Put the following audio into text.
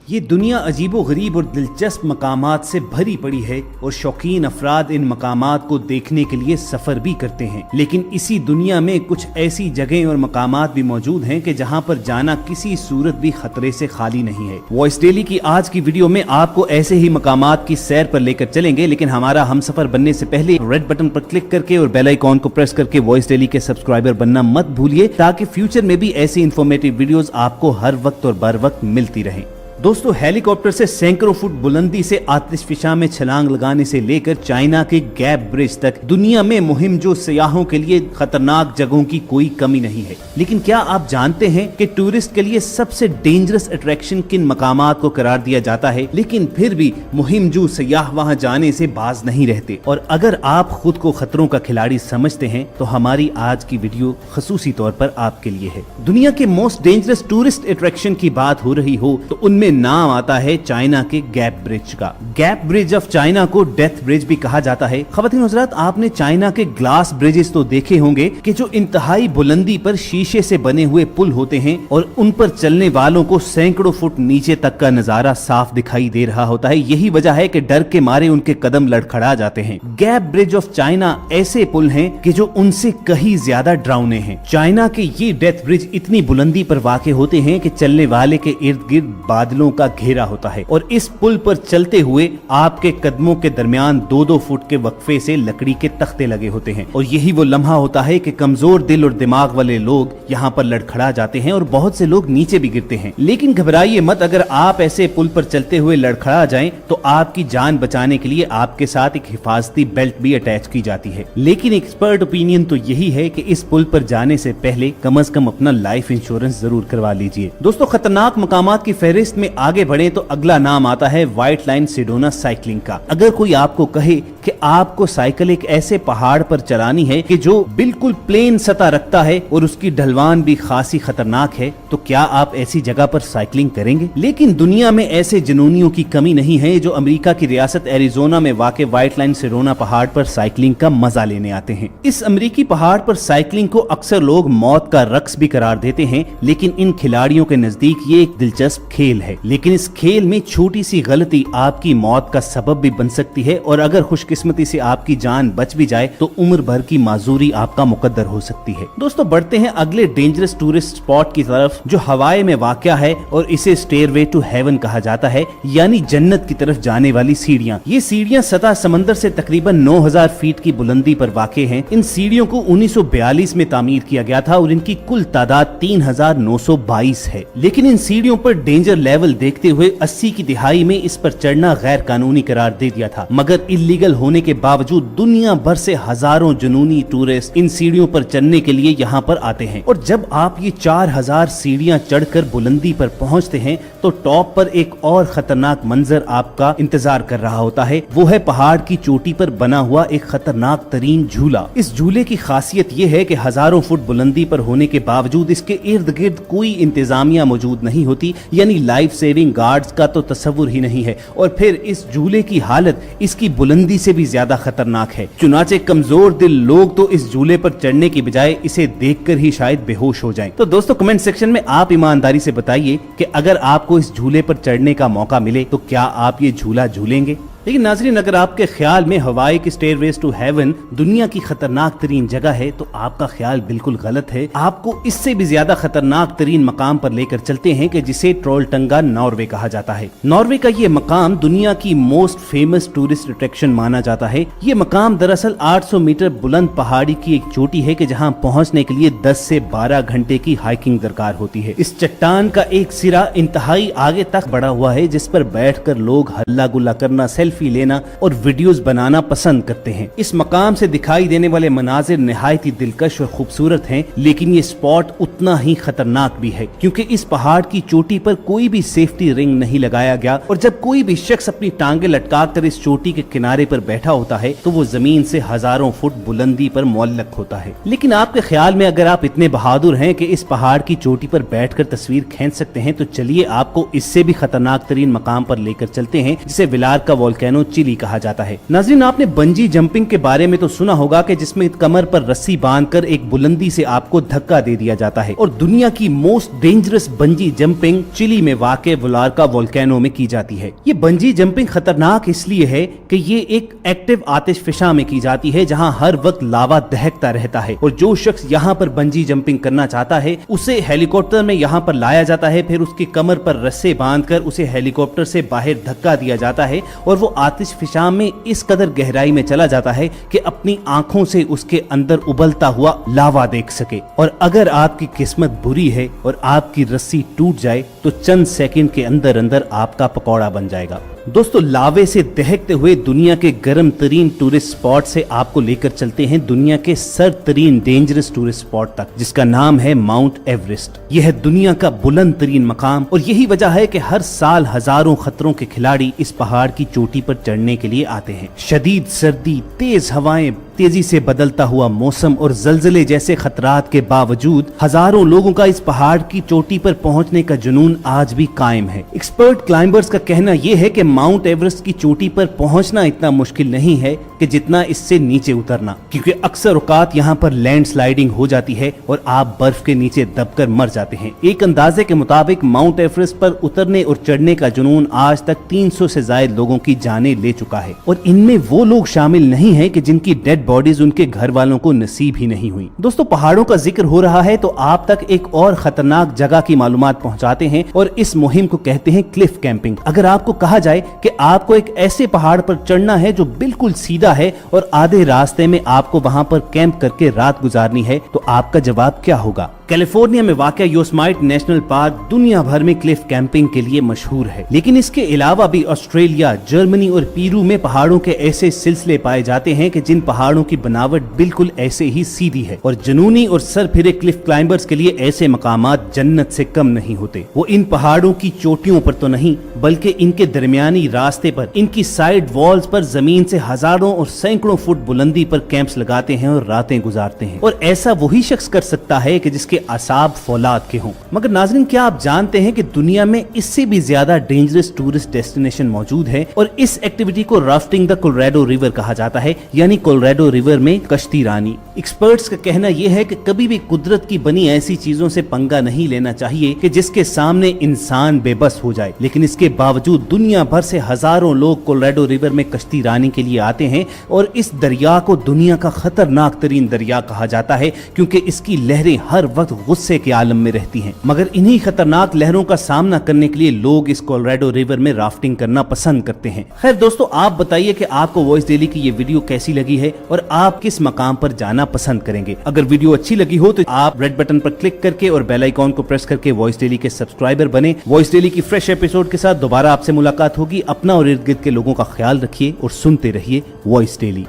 ये दुनिया अजीबो गरीब और दिलचस्प मकामात से भरी पड़ी है और शौकीन अफराद इन मकामात को देखने के लिए सफर भी करते हैं। लेकिन इसी दुनिया में कुछ ऐसी जगहें और मकामात भी मौजूद हैं कि जहां पर जाना किसी सूरत भी खतरे से खाली नहीं है। वॉइस डेली की आज की वीडियो में आपको ऐसे ही मकामात की सैर पर लेकर चलेंगे, लेकिन हमारा हम सफर बनने से पहले रेड बटन पर क्लिक करके और बेल आइकॉन को प्रेस करके वॉइस डेली के सब्सक्राइबर बनना मत भूलिए, ताकि फ्यूचर में भी ऐसी इंफॉर्मेटिव वीडियोस आपको हर वक्त और बर वक्त मिलती रहें। दोस्तों, हेलीकॉप्टर से सैकड़ों फुट बुलंदी से आतिशफिशा में छलांग लगाने से लेकर चाइना के गैप ब्रिज तक दुनिया में मुहिम जो सयाहों के लिए खतरनाक जगहों की कोई कमी नहीं है। लेकिन क्या आप जानते हैं कि टूरिस्ट के लिए सबसे डेंजरस अट्रैक्शन किन मकामात को करार दिया जाता है, लेकिन फिर भी मुहिम जो सयाह वहां जाने से बाज नहीं रहते। और अगर आप खुद को खतरों का खिलाड़ी समझते हैं तो हमारी आज की वीडियो खसूसी तौर पर आपके लिए है। दुनिया के मोस्ट डेंजरस टूरिस्ट अट्रैक्शन की बात हो रही हो तो उनमें नाम आता है चाइना के गैप ब्रिज का। गैप ब्रिज ऑफ चाइना को डेथ ब्रिज भी कहा जाता है। ख़वातीन हज़रात, आपने चाइना के ग्लास ब्रिजेस तो देखे होंगे कि जो इंतहाई बुलंदी पर शीशे से बने हुए पुल होते हैं और उन पर चलने वालों को सैकड़ों फुट नीचे तक का नजारा साफ दिखाई दे रहा होता है। यही वजह है कि डर के मारे उनके कदम लड़खड़ा जाते हैं। गैप ब्रिज ऑफ चाइना ऐसे पुल हैं कि जो उनसे कहीं ज्यादा डरावने हैं। चाइना के ये डेथ ब्रिज इतनी बुलंदी पर वाक़ होते हैं कि चलने वाले के इर्द गिर्द बादलों का घेरा होता है और इस पुल पर चलते हुए आपके कदमों के दरमियान 2-2 फुट के वक्फे से लकड़ी के तख्ते लगे होते हैं। और यही वो लम्हा होता है कि कमजोर दिल और दिमाग वाले लोग यहाँ पर लड़खड़ा जाते हैं और बहुत से लोग नीचे भी गिरते हैं। लेकिन घबराइए मत, अगर आप ऐसे पुल पर चलते हुए लड़खड़ा जाएं तो आपकी जान बचाने के लिए आपके साथ एक हिफाजती बेल्ट भी अटैच की जाती है। लेकिन एक्सपर्ट ओपिनियन तो यही है कि इस पुल पर जाने से पहले कम से कम अपना लाइफ इंश्योरेंस जरूर करवा लीजिए। दोस्तों, खतरनाक मकामात की फहरिस्त में आगे बढ़े तो अगला नाम आता है व्हाइट लाइन सेडोना साइकिलिंग का। अगर कोई आपको कहे कि आपको साइकिल एक ऐसे पहाड़ पर चलानी है कि जो बिल्कुल प्लेन सतह रखता है और उसकी ढलवान भी खासी खतरनाक है, तो क्या आप ऐसी जगह पर साइकिलिंग करेंगे? लेकिन दुनिया में ऐसे जुनूनियों की कमी नहीं है जो अमेरिका की रियासत एरिजोना में वाक़ व्हाइट लाइन सेडोना पहाड़ पर साइकिलिंग का मजा लेने आते हैं। इस अमेरिकी पहाड़ पर साइकिलिंग को अक्सर लोग मौत का रक्स भी करार देते हैं, लेकिन इन खिलाड़ियों के नजदीक ये एक दिलचस्प खेल है। लेकिन इस खेल में छोटी सी गलती आपकी मौत का सबब भी बन सकती है और अगर खुशकिस्मती से आपकी जान बच भी जाए तो उम्र भर की माजूरी आपका मुकद्दर हो सकती है। दोस्तों, बढ़ते हैं अगले डेंजरस टूरिस्ट स्पॉट की तरफ जो हवाई में वाक़या है और इसे स्टेयरवे टू हेवन कहा जाता है, यानी जन्नत की तरफ जाने वाली सीढ़ियां। ये सीढ़ियां सतह समंदर से तकरीबन 9000 फीट की बुलंदी पर वाक़े हैं। इन सीढ़ियों को 1942 में तामीर किया गया था और इनकी कुल तादाद 3922 है। लेकिन इन सीढ़ियों पर डेंजर लेवल देखते हुए 80 की दिहाई में इस पर चढ़ना गैर कानूनी करार दे दिया था। मगर इल्लीगल होने के बावजूद दुनिया भर से हजारों जुनूनी टूरिस्ट इन सीढ़ियों पर चढ़ने के लिए यहाँ पर आते हैं। और जब आप ये 4000 सीढ़ियां चढ़कर बुलंदी पर पहुँचते हैं तो टॉप पर एक और खतरनाक मंजर आपका इंतजार कर रहा होता है। वो है पहाड़ की चोटी पर बना हुआ एक खतरनाक तरीन झूला। इस झूले की खासियत ये है कि हजारों फुट बुलंदी पर होने के बावजूद इसके इर्द गिर्द कोई इंतजामिया मौजूद नहीं होती, यानी लाइफ सेविंग गार्ड्स का तो तस्वुर ही नहीं है। और फिर इस झूले की हालत इसकी बुलंदी से भी ज्यादा खतरनाक है। चुनाचे कमजोर दिल लोग तो इस झूले पर चढ़ने की बजाय इसे देखकर ही शायद बेहोश हो जाएं। तो दोस्तों, कमेंट सेक्शन में आप ईमानदारी से बताइए कि अगर आपको इस झूले पर चढ़ने का मौका मिले तो क्या आप ये झूला झूलेंगे? लेकिन नाज़रीन, अगर आपके ख्याल में हवाई की स्टेयरवेज टू हेवन दुनिया की खतरनाक तरीन जगह है तो आपका ख्याल बिल्कुल गलत है। आपको इससे भी ज्यादा खतरनाक तरीन मकाम पर लेकर चलते हैं कि जिसे ट्रोलटंगा नॉर्वे कहा जाता है। नॉर्वे का ये मकाम दुनिया की मोस्ट फेमस टूरिस्ट अट्रैक्शन माना जाता है। ये मकाम दरअसल 800 मीटर बुलंद पहाड़ी की एक चोटी है कि जहाँ पहुँचने के लिए 10 से 12 घंटे की हाइकिंग दरकार होती है। इस चट्टान का एक सिरा इंतहाई आगे तक बढ़ा हुआ है जिस पर बैठकर लोग हल्ला गुल्ला करना, सेल्फी लेना और वीडियोस बनाना पसंद करते हैं। इस मकाम से दिखाई देने वाले मनाजिर निहायत ही दिलकश और खूबसूरत हैं, लेकिन ये स्पॉट उतना ही खतरनाक भी है क्योंकि इस पहाड़ की चोटी पर कोई भी सेफ्टी रिंग नहीं लगाया गया और जब कोई भी शख्स अपनी टांगे लटकाकर इस चोटी के किनारे पर बैठा होता है तो वो जमीन से हजारों फुट बुलंदी पर मुअल्लक होता है। लेकिन आपके ख्याल में अगर आप इतने बहादुर हैं कि इस पहाड़ की चोटी पर बैठकर तस्वीर खींच सकते हैं तो चलिए आपको इससे भी खतरनाक तरीन मकाम पर लेकर चलते हैं जिसे विलार का वोल्केनो वोल्केनो चिली कहा जाता है। नाज़रीन, आपने बंजी जंपिंग के बारे में तो सुना होगा कि जिसमें कमर पर रस्सी बांधकर एक बुलंदी से आपको धक्का दे दिया जाता है, और दुनिया की most dangerous bungee jumping Chile में वाक़े वुलारका वोल्केनो में की जाती है। ये बंजी जंपिंग खतरनाक इसलिए है कि ये एक एक्टिव आतिशफिशा में की जाती है जहां हर वक्त लावा दहकता रहता है, और जो शख्स यहाँ पर बंजी जंपिंग करना चाहता है उसे हेलीकॉप्टर में यहाँ पर लाया जाता है, फिर उसकी कमर पर रस्से बांधकर उसे हेलीकॉप्टर से बाहर धक्का दिया जाता है और वो आतिशफिशा में इस कदर गहराई में चला जाता है कि अपनी आंखों से उसके अंदर उबलता हुआ लावा देख सके। और अगर आपकी किस्मत बुरी है और आपकी रस्सी टूट जाए तो चंद सेकंड के अंदर अंदर आपका पकौड़ा बन जाएगा। दोस्तों, लावे से दहकते हुए दुनिया के गर्म तरीन टूरिस्ट स्पॉट से आपको लेकर चलते हैं दुनिया के सर्द तरीन डेंजरस टूरिस्ट स्पॉट तक, जिसका नाम है माउंट एवरेस्ट। यह है दुनिया का बुलंद तरीन मकाम, और यही वजह है कि हर साल हजारों खतरों के खिलाड़ी इस पहाड़ की चोटी पर चढ़ने के लिए आते हैं। शदीद सर्दी, तेज हवाएं, तेजी से बदलता हुआ मौसम और जलजले जैसे खतरात के बावजूद हजारों लोगों का इस पहाड़ की चोटी पर पहुंचने का जुनून आज भी कायम है। एक्सपर्ट क्लाइंबर्स का कहना यह है कि माउंट एवरेस्ट की चोटी पर पहुंचना इतना मुश्किल नहीं है कि जितना इससे नीचे उतरना, क्योंकि अक्सर औकात यहाँ पर लैंड स्लाइडिंग हो जाती है और आप बर्फ के नीचे दबकर मर जाते हैं। एक अंदाजे के मुताबिक माउंट एवरेस्ट पर उतरने और चढ़ने का जुनून आज तक 300 से ज्यादा लोगों की जानें ले चुका है, और इनमें वो लोग शामिल नहीं है कि जिनकी डेड बॉडीज उनके घर वालों को नसीब ही नहीं हुई। दोस्तों, पहाड़ों का जिक्र हो रहा है तो आप तक एक और खतरनाक जगह की मालूमात पहुंचाते हैं, और इस मुहिम को कहते हैं क्लिफ कैंपिंग। अगर आपको कहा जाए कि आपको एक ऐसे पहाड़ पर चढ़ना है जो बिल्कुल सीधा है और आधे रास्ते में आपको वहां पर कैंप करके रात गुजारनी है, तो आपका जवाब क्या होगा? कैलिफोर्निया में वाक़ योसेमाइट नेशनल पार्क दुनिया भर में क्लिफ कैंपिंग के लिए मशहूर है, लेकिन इसके अलावा भी ऑस्ट्रेलिया, जर्मनी और पेरू में पहाड़ों के ऐसे सिलसिले पाए जाते हैं कि जिन पहाड़ों की बनावट बिल्कुल ऐसे ही सीधी है, और जुनूनी और सर फिरे क्लिफ क्लाइंबर्स के लिए ऐसे मकामात जन्नत से कम नहीं होते। वो इन पहाड़ों की चोटियों पर तो नहीं, बल्कि इनके दरमियानी रास्ते पर, इनकी साइड वॉल्स पर जमीन से हजारों और सैकड़ों फुट बुलंदी पर कैंप्स लगाते हैं और रातें गुजारते हैं। और ऐसा वही शख्स कर सकता है कि जिसके आसाब फौलाद के हों। मगर नाज़रीन, क्या आप जानते हैं कि दुनिया में इससे भी ज्यादा डेंजरस टूरिस्ट डेस्टिनेशन मौजूद है, और इस एक्टिविटी को राफ्टिंग द कोलोराडो रिवर कहा जाता है, यानी कोलोराडो रिवर में कश्ती रानी। एक्सपर्ट्स का कहना यह है कि कभी भी कुदरत की बनी ऐसी चीजों से पंगा नहीं लेना चाहिए कि जिसके सामने इंसान बेबस हो जाए, लेकिन इसके बावजूद दुनिया भर से हजारों लोग कोलोराडो रिवर में कश्ती रानी के लिए आते हैं, और इस दरिया को दुनिया का खतरनाक तरीन दरिया कहा जाता है, क्योंकि इसकी लहरें हर वक्त गुस्से के आलम में रहती हैं। मगर इन्हीं खतरनाक लहरों का सामना करने के लिए लोग इस कोलोराडो रिवर में राफ्टिंग करना पसंद करते हैं। खैर दोस्तों, आप बताइए कि आपको वॉइस डेली की ये वीडियो कैसी लगी है और आप किस मकाम पर जाना पसंद करेंगे। अगर वीडियो अच्छी लगी हो तो आप रेड बटन पर क्लिक करके और बेल आइकॉन को प्रेस करके वॉइस डेली के सब्सक्राइबर बने। वॉइस डेली की फ्रेश एपिसोड के साथ दोबारा आपसे मुलाकात होगी। अपना और इर्द गिर्द के लोगों का ख्याल रखिए और सुनते रहिए वॉइस डेली।